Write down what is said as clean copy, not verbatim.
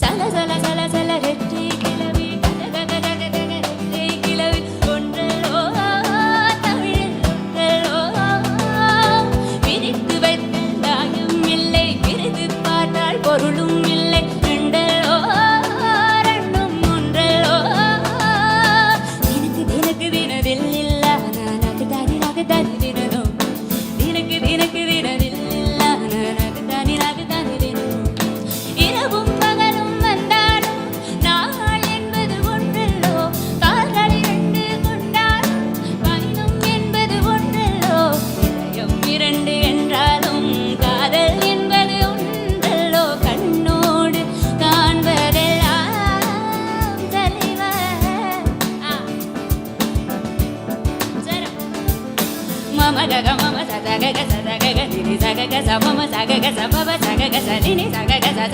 சல சல சல சல ரெட்டை கிளவி ரெட்டை கிளவி ஒன்றலோ தமிழில் ஒன்றலோ விரித்து வைத்தாயும் இல்லை விரித்து பார்த்தால் பொருளும் இல்லை ரெண்டலோ ரெண்டும் ஒன்றலோ தினக்கு தினக்கு தினதில் இல்ல நானக்கு தானி தினதும் தினக்கு தினக்கு தினதில் இல்ல நானக்கு தானி தினதும் இரவும் பகலும் வந்தாலும் நாள் என்பது ஒன்றல்லோ கால்கள் இரண்டு கொண்டாலும் பயணம் என்பது ஒன்றல்லோ இதயம் இரண்டு என்றாலும் காதல் என்பது ஒன்றல்லோ கண்ணோடு காண்பதெல்லாம் தலைவர் மம கக மம சதக சதக நினி சக சமம சக சமப சக சனினி சக ச